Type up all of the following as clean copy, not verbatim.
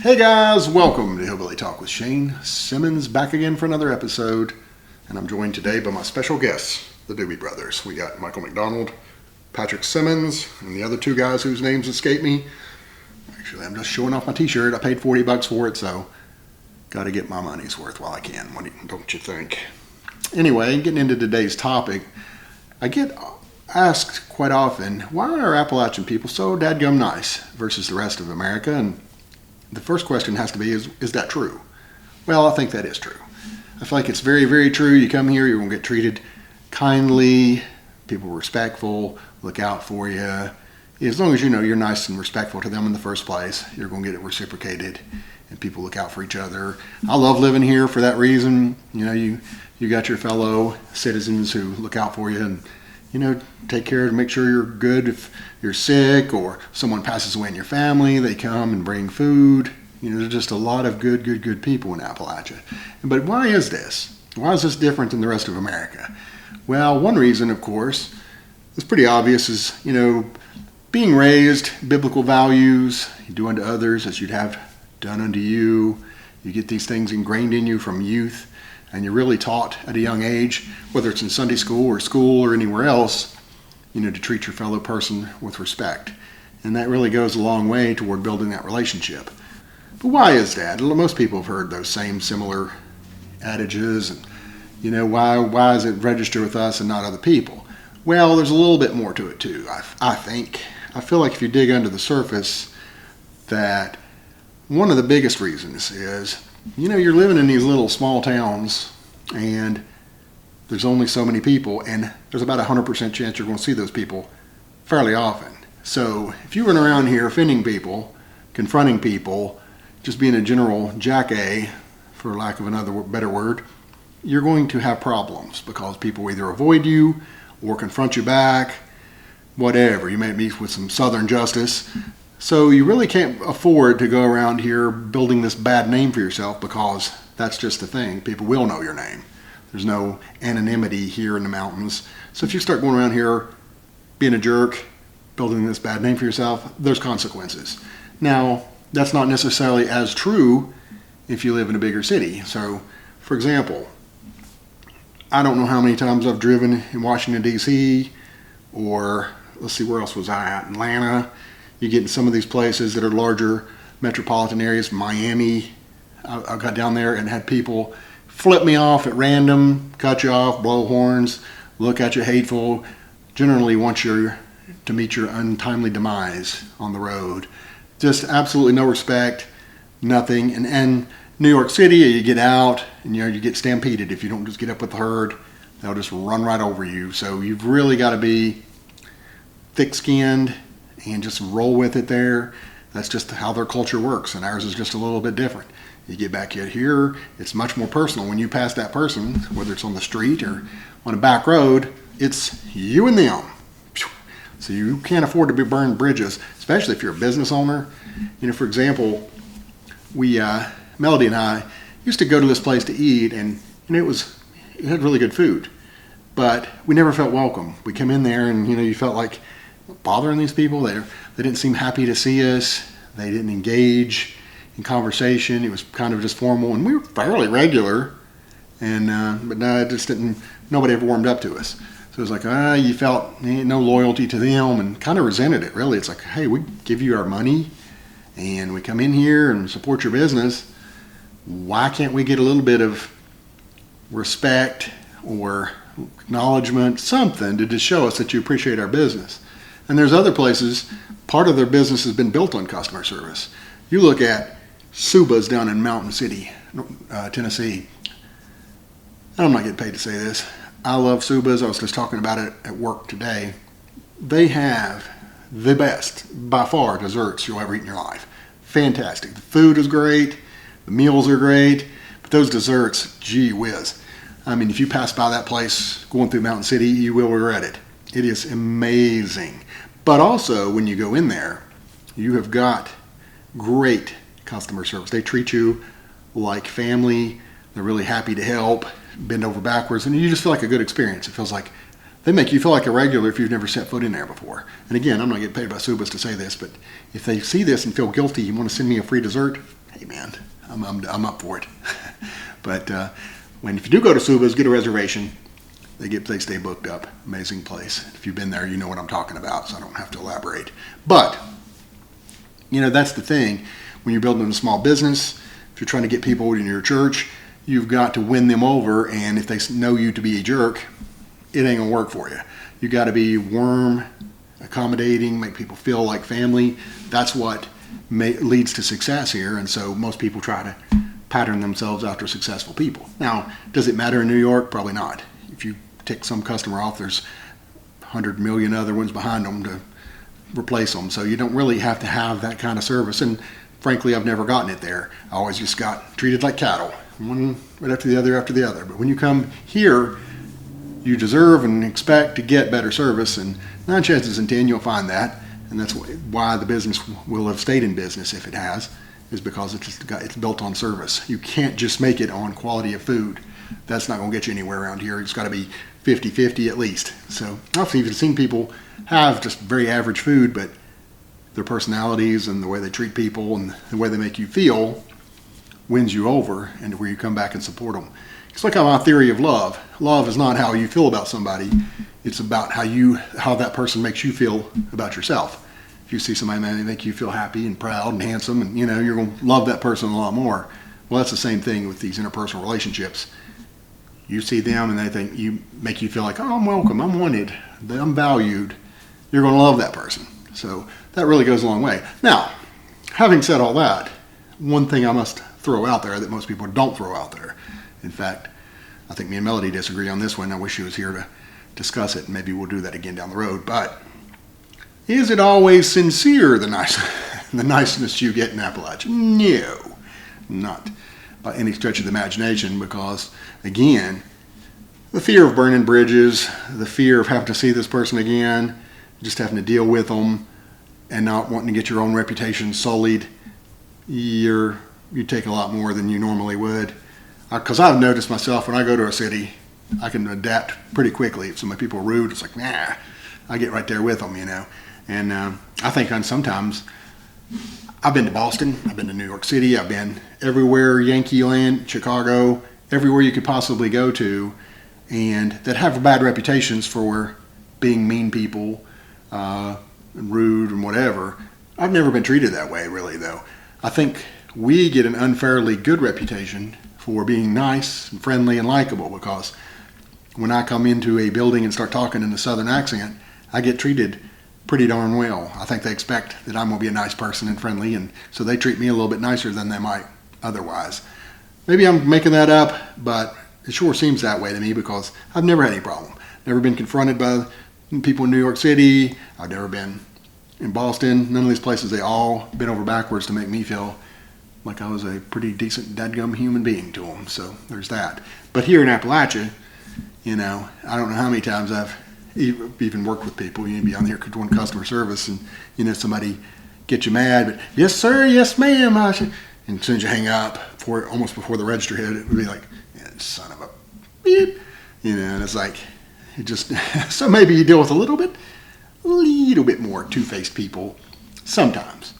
Hey guys, welcome to Hillbilly Talk with Shane Simmons, back again for another episode. And I'm joined today by my special guests, the Doobie Brothers. We got Michael McDonald, Patrick Simmons, and the other two guys whose names escape me. Actually, I'm just showing off my t-shirt. I paid $40 for it, so got to get my money's worth while I can, don't you think? Anyway, getting into today's topic, I get asked quite often, why are Appalachian people so dadgum nice versus the rest of America? And the first question has to be, is that true? Well, I think that is true. I feel like it's very, very true. You come here, you're going to get treated kindly, people are respectful, look out for you. As long as you know you're nice and respectful to them in the first place, you're going to get it reciprocated, and people look out for each other. I love living here for that reason. You know, you got your fellow citizens who look out for you and, you know, take care to make sure you're good. If you're sick or someone passes away in your family, they come and bring food. You know, there's just a lot of good people in Appalachia. But why is this? Why is this different than the rest of America? Well, one reason, of course, is pretty obvious, is, you know, being raised, biblical values, you do unto others as you'd have done unto you. You get these things ingrained in you from youth. And you're really taught at a young age, whether it's in Sunday school or anywhere else, you know, to treat your fellow person with respect. And that really goes a long way toward building that relationship. But why is that? Most people have heard those same similar adages. And, you know, why does it register with us and not other people? Well, there's a little bit more to it too, I think. I feel like if you dig under the surface, that one of the biggest reasons is, you know, you're living in these little small towns and there's only so many people, and there's about a 100% chance you're going to see those people fairly often. So if you run around here offending people, confronting people, just being a general jack-a, for lack of another better word, you're going to have problems because people either avoid you or confront you back, whatever. You may meet with some Southern justice. So you really can't afford to go around here building this bad name for yourself, because that's just the thing. People will know your name. There's no anonymity here in the mountains. So if you start going around here being a jerk, building this bad name for yourself, there's consequences. Now, that's not necessarily as true if you live in a bigger city. So, for example, I don't know how many times I've driven in Washington, D.C., or let's see, where else was I at? Atlanta. You get in some of these places that are larger metropolitan areas. Miami, I got down there and had people flip me off at random, cut you off, blow horns, look at you hateful, generally want you to meet your untimely demise on the road. Just absolutely no respect, nothing. And New York City, you get out and you get stampeded. If you don't just get up with the herd, they'll just run right over you. So you've really got to be thick-skinned and just roll with it there. That's just how their culture works, and ours is just a little bit different. You get back here, it's much more personal. When you pass that person, whether it's on the street or on a back road, it's you and them. So you can't afford to burn bridges, especially if you're a business owner. You know, for example, Melody and I used to go to this place to eat, and you know, it had really good food, but we never felt welcome. We come in there and, you know, you felt like bothering these people. They didn't seem happy to see us. They didn't engage in conversation. It was kind of just formal, and we were fairly regular, and but no, it just didn't. Nobody ever warmed up to us. So it was like, you felt no loyalty to them, and kind of resented it. Really, it's like, hey, we give you our money, and we come in here and support your business. Why can't we get a little bit of respect or acknowledgement, something to just show us that you appreciate our business? And there's other places, part of their business has been built on customer service. You look at Suba's down in Mountain City, Tennessee. I'm not getting paid to say this. I love Suba's. I was just talking about it at work today. They have the best, by far, desserts you'll ever eat in your life. Fantastic. The food is great. The meals are great. But those desserts, gee whiz. I mean, if you pass by that place going through Mountain City, you will regret it. It is amazing. But also, when you go in there, you have got great customer service. They treat you like family. They're really happy to help, bend over backwards, and you just feel like a good experience. It feels like they make you feel like a regular if you've never set foot in there before. And again, I'm not getting paid by Subas to say this, but if they see this and feel guilty, you want to send me a free dessert, hey man, I'm up for it. But if you do go to Suba's, get a reservation. They stay booked up. Amazing place. If you've been there, you know what I'm talking about, so I don't have to elaborate. But that's the thing. When you're building a small business, if you're trying to get people in your church, you've got to win them over. And if they know you to be a jerk, it ain't gonna work for you. You got to be warm, accommodating, make people feel like family. That's what leads to success here. And so most people try to pattern themselves after successful people. Now, does it matter in New York? Probably not. If you tick some customer off, there's 100 million other ones behind them to replace them. So you don't really have to have that kind of service. And frankly, I've never gotten it there. I always just got treated like cattle, one right after the other. But when you come here, you deserve and expect to get better service, and 9 chances in 10 you'll find that. And that's why the business will have stayed in business if it has, is because it's built on service. You can't just make it on quality of food. That's not going to get you anywhere around here. It's got to be 50-50 at least. So I've even seen people have just very average food, but their personalities and the way they treat people and the way they make you feel wins you over, and where you come back and support them. It's like my theory of love. Love is not how you feel about somebody. It's about how that person makes you feel about yourself. If you see somebody make you feel happy and proud and handsome, and you're going to love that person a lot more. Well, that's the same thing with these interpersonal relationships. You see them and they make you feel like, oh, I'm welcome, I'm wanted, I'm valued. You're going to love that person. So that really goes a long way. Now, having said all that, one thing I must throw out there that most people don't throw out there. In fact, I think me and Melody disagree on this one. I wish she was here to discuss it, and maybe we'll do that again down the road. But is it always sincere, the niceness you get in Appalachia? No, not by any stretch of the imagination, because, again, the fear of burning bridges, the fear of having to see this person again, just having to deal with them, and not wanting to get your own reputation sullied, you take a lot more than you normally would. Because I've noticed myself, when I go to a city, I can adapt pretty quickly. If some people are rude, it's like, nah, I get right there with them, And I think sometimes, I've been to Boston, I've been to New York City, I've been everywhere, Yankee Land, Chicago, everywhere you could possibly go to, and that have bad reputations for being mean people, and rude and whatever. I've never been treated that way, really, though. I think we get an unfairly good reputation for being nice and friendly and likable, because when I come into a building and start talking in a southern accent, I get treated pretty darn well. I think they expect that I'm going to be a nice person and friendly, and so they treat me a little bit nicer than they might otherwise. Maybe I'm making that up, but it sure seems that way to me, because I've never had any problem. Never been confronted by people in New York City. I've never been in Boston. None of these places. They all bent over backwards to make me feel like I was a pretty decent dadgum human being to them. So there's that. But here in Appalachia, I don't know how many times I've even worked with people. You'd be on here doing customer service, and somebody get you mad, but yes sir, yes ma'am, and as soon as you hang up, almost before the register hit, it would be like, yeah, son of a beep, and it's like, it just so maybe you deal with a little bit more two-faced people sometimes.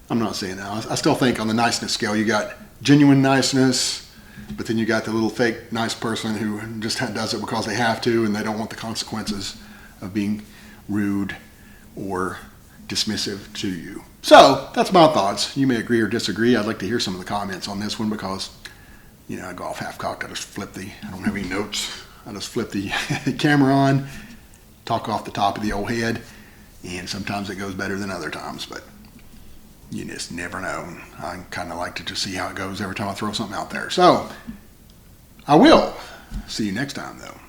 I'm not saying that. I still think on the niceness scale, you got genuine niceness, but then you got the little fake nice person who just does it because they have to, and they don't want the consequences of being rude or dismissive to you. So that's my thoughts. You may agree or disagree. I'd like to hear some of the comments on this one, because I go off half-cocked. I don't have any notes. I just flip the camera on, talk off the top of the old head, and sometimes it goes better than other times, but you just never know. I kind of like to just see how it goes every time I throw something out there. So I will see you next time, though.